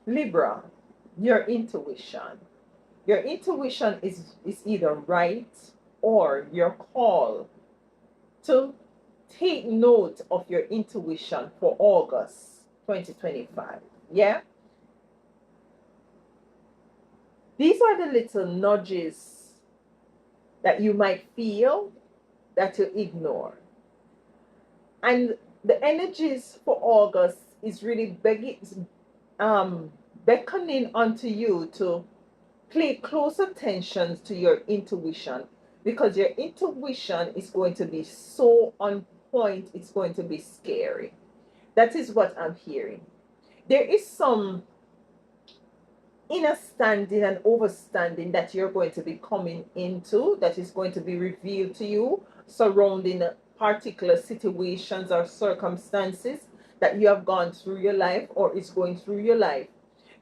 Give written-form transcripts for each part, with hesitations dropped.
Libra, your intuition. Your intuition is either right or your call to take note of your intuition for August 2025. Yeah? These are the little nudges that you might feel that you ignore. And the energies for August is really beckoning onto you to pay close attention to your intuition, because your intuition is going to be so on point, it's going to be scary. That is what I'm hearing. There is some understanding and overstanding that you're going to be coming into, that is going to be revealed to you surrounding particular situations or circumstances that you have gone through your life or is going through your life.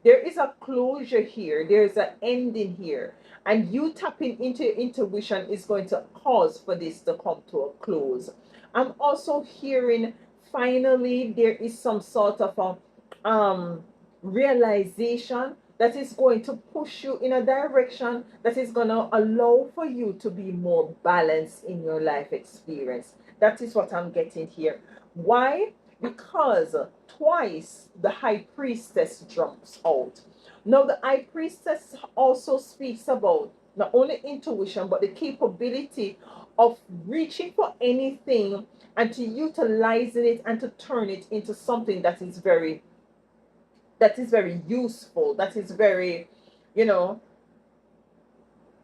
There is a closure here, there's an ending here, and you tapping into your intuition is going to cause for this to come to a close. I'm also hearing finally there is some sort of a realization that is going to push you in a direction that is going to allow for you to be more balanced in your life experience. That is what I'm getting here. Why? Because twice the high priestess jumps out. Now, the high priestess also speaks about not only intuition but the capability of reaching for anything and to utilizing it and to turn it into something that is very useful, that is very, you know,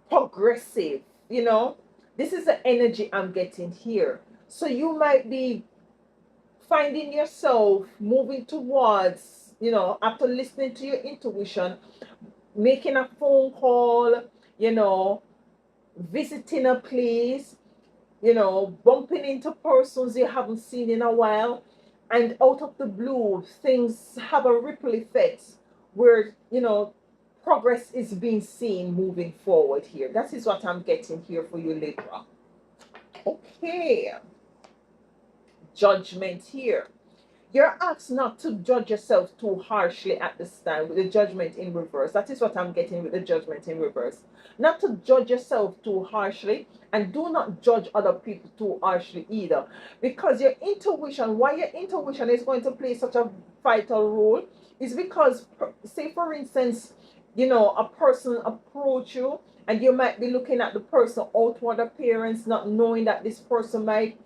progressive, you know. This is the energy I'm getting here. So you might be finding yourself moving towards, after listening to your intuition, making a phone call, you know, visiting a place, bumping into persons you haven't seen in a while, and out of the blue, things have a ripple effect where, progress is being seen moving forward here. That is what I'm getting here for you, Libra. Okay. Judgment here. You're asked not to judge yourself too harshly at this time with the judgment in reverse. That is what I'm getting with the judgment in reverse. Not to judge yourself too harshly, and do not judge other people too harshly either. Because your intuition, why your intuition is going to play such a vital role is because, say for instance, a person approach you and you might be looking at the person outward appearance, not knowing that this person might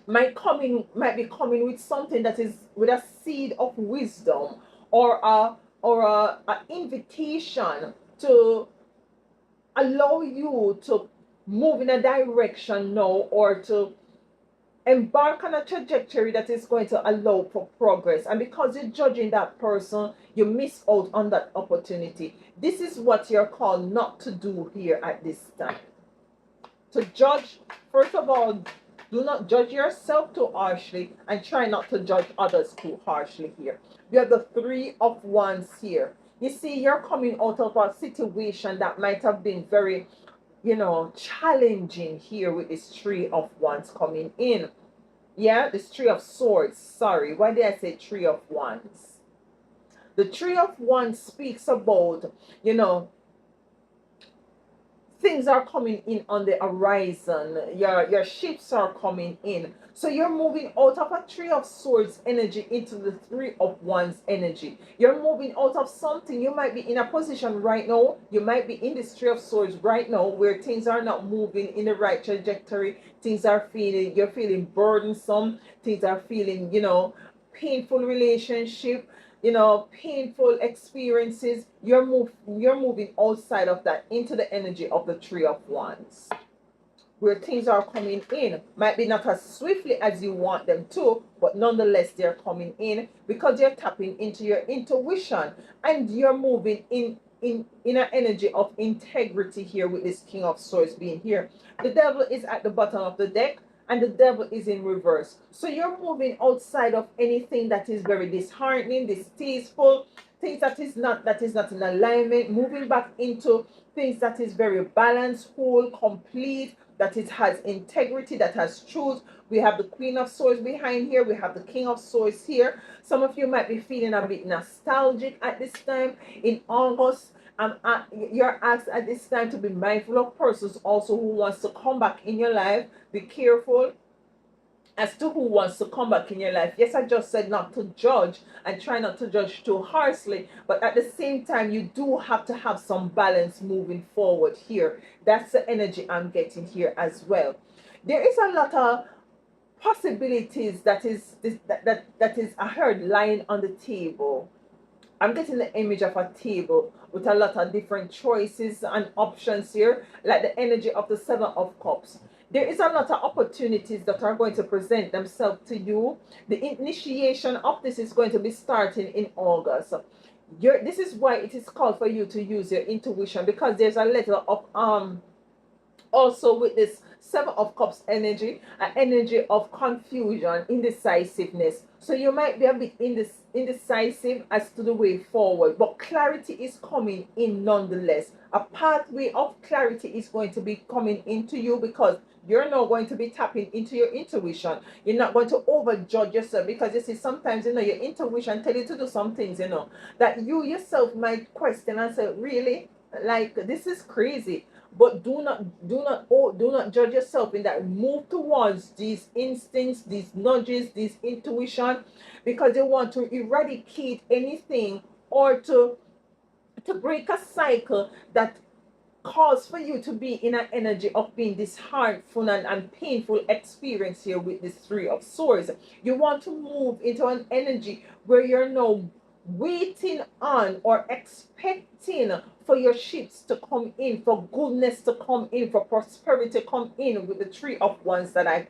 be coming with something that is with a seed of wisdom, or a invitation to allow you to move in a direction now, or to embark on a trajectory that is going to allow for progress. And because you're judging that person, you miss out on that opportunity. This is what you're called not to do here at this time. To judge, first of all, do not judge yourself too harshly, and try not to judge others too harshly here. You have the Three of Wands here. You see, you're coming out of a situation that might have been very, challenging here with this Three of Wands coming in. Yeah, this Three of Swords. Sorry, why did I say Three of Wands? The Three of Wands speaks about, things are coming in on the horizon. Your ships are coming in. So you're moving out of a Three of Swords energy into the Three of Wands energy. You're moving out of something. You might be in a position right now. You might be in this Three of Swords right now where things are not moving in the right trajectory. You're feeling burdensome. Things are feeling, painful relationship, painful experiences. You're moving outside of that into the energy of the Three of Wands, where things are coming in. Might be not as swiftly as you want them to, but nonetheless they're coming in because you're tapping into your intuition, and you're moving in an energy of integrity here with this King of Swords being here. The Devil is at the bottom of the deck, and the Devil is in reverse. So you're moving outside of anything that is very disheartening, distasteful, things that is not in alignment, moving back into things that is very balanced, whole, complete, that it has integrity, that has truth. We have the Queen of Swords behind here. We have the King of Swords here. Some of you might be feeling a bit nostalgic at this time in August. You're asked at this time to be mindful of persons also who wants to come back in your life. Be careful as to who wants to come back in your life. Yes, I just said not to judge and try not to judge too harshly, but at the same time, you do have to have some balance moving forward here. That's the energy I'm getting here as well. There is a lot of possibilities that is I heard lying on the table. I'm getting the image of a table with a lot of different choices and options here, like the energy of the Seven of Cups. There is a lot of opportunities that are going to present themselves to you. The initiation of this is going to be starting in August. This is why it is called for you to use your intuition, because there's a level of also with this Seven of Cups energy, an energy of confusion, indecisiveness. So you might be a bit indecisive as to the way forward, but clarity is coming in nonetheless. A pathway of clarity is going to be coming into you, because you're now going to be tapping into your intuition. You're not going to overjudge yourself, because you see, sometimes your intuition tell you to do some things that you yourself might question and say, really, like, this is crazy. But do not judge yourself in that. Move towards these instincts, these nudges, these intuition, because they want to eradicate anything, or to break a cycle that cause for you to be in an energy of being this hurtful and painful experience here with this Three of Swords. You want to move into an energy where you're now waiting on or expecting for your ships to come in, for goodness to come in, for prosperity to come in, with the Three of Wands that I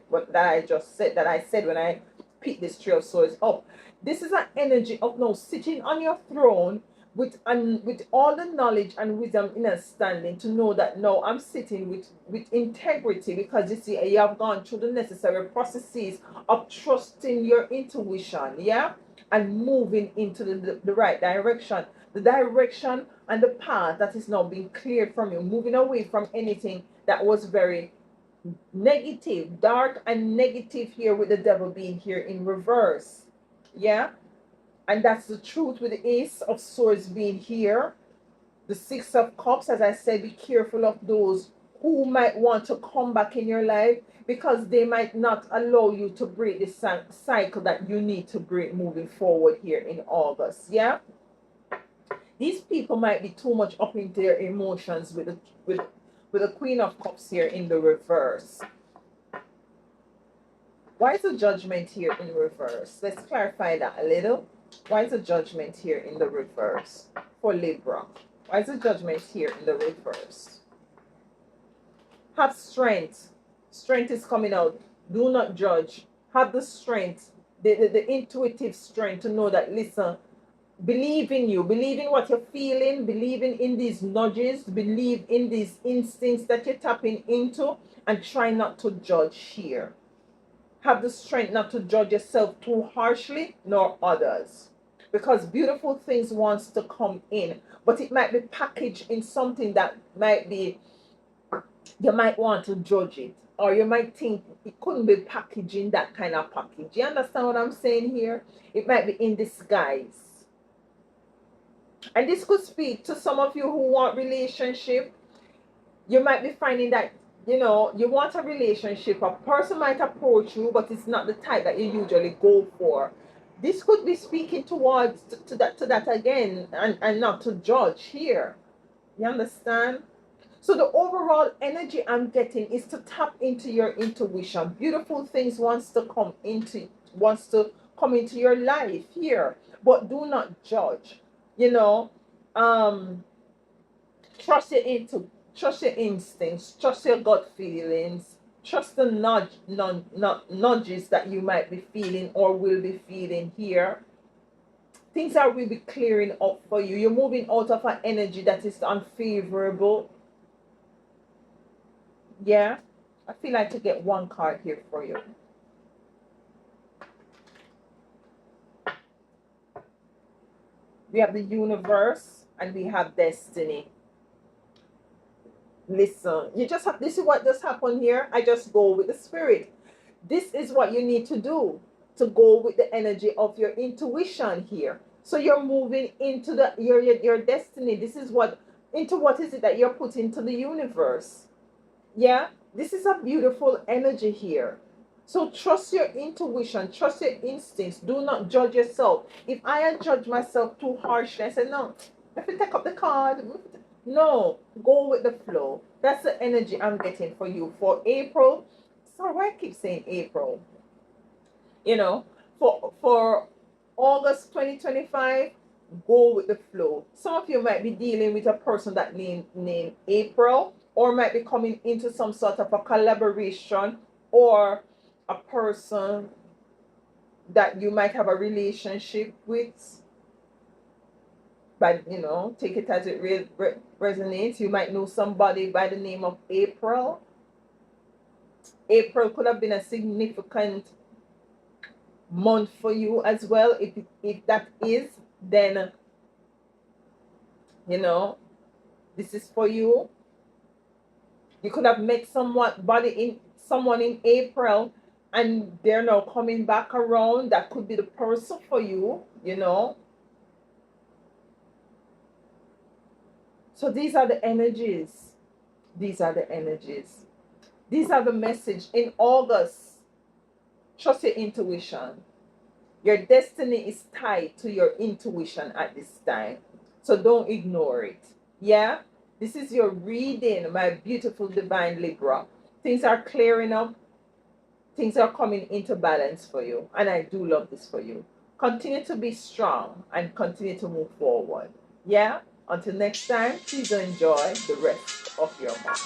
just said, that I said when I picked this Three of Swords up. This is an energy of now sitting on your throne with all the knowledge and wisdom in a standing, to know that no, I'm sitting with integrity, because you see, you have gone through the necessary processes of trusting your intuition, yeah, and moving into the right direction, the direction and the path that is now being cleared from you, moving away from anything that was very negative, dark and negative, here with the Devil being here in reverse, yeah. And that's the truth with the Ace of Swords being here. The Six of Cups, as I said, be careful of those who might want to come back in your life, because they might not allow you to break the cycle that you need to break moving forward here in August. Yeah? These people might be too much up into their emotions with the Queen of Cups here in the reverse. Why is the Judgment here in reverse? Let's clarify that a little. Why is the Judgment here in the reverse for Libra? Why is the Judgment here in the reverse? Have strength. Strength is coming out. Do not judge. Have the strength, the intuitive strength to know that, listen, believe in you. Believe in what you're feeling. Believe in these nudges. Believe in these instincts that you're tapping into, and try not to judge here. Have the strength not to judge yourself too harshly, nor others, because beautiful things wants to come in, but it might be packaged in something that might be, you might want to judge it, or you might think it couldn't be packaged in that kind of package. You understand what I'm saying here? It might be in disguise. And this could speak to some of you who want relationship. You might be finding that, you want a relationship. A person might approach you, but it's not the type that you usually go for. This could be speaking towards to that again, and not to judge here. You understand? So the overall energy I'm getting is to tap into your intuition. Beautiful things wants to come into your life here, but do not judge. You know, trust trust your instincts, trust your gut feelings, trust the nudges that you might be feeling or will be feeling here. Things are really clearing up for you. You're moving out of an energy that is unfavorable. Yeah, I feel like to get one card here for you. We have the Universe and we have Destiny. Listen, you just have, this is what just happened here. I just go with the spirit. This is what you need to do, to go with the energy of your intuition here. So you're moving into the your destiny. This is what, into what is it that you're putting into the universe. Yeah, this is a beautiful energy here. So trust your intuition, trust your instincts. Do not judge yourself. If I judge myself too harshly, I say, no, if you take up the card, no, go with the flow. That's the energy I'm getting for you for April. Sorry, why I keep saying April. You know, for August 2025, go with the flow. Some of you might be dealing with a person that named April, or might be coming into some sort of a collaboration, or a person that you might have a relationship with. But take it as it resonates. You might know somebody by the name of April. April could have been a significant month for you as well. If that is, then this is for you. You could have met someone in April, and they're now coming back around. That could be the person for you. So these are the energies. These are the energies. These are the message in August. Trust your intuition. Your destiny is tied to your intuition at this time. So don't ignore it. Yeah? This is your reading, my beautiful divine Libra. Things are clearing up. Things are coming into balance for you. And I do love this for you. Continue to be strong and continue to move forward. Yeah? Until next time, please enjoy the rest of your month.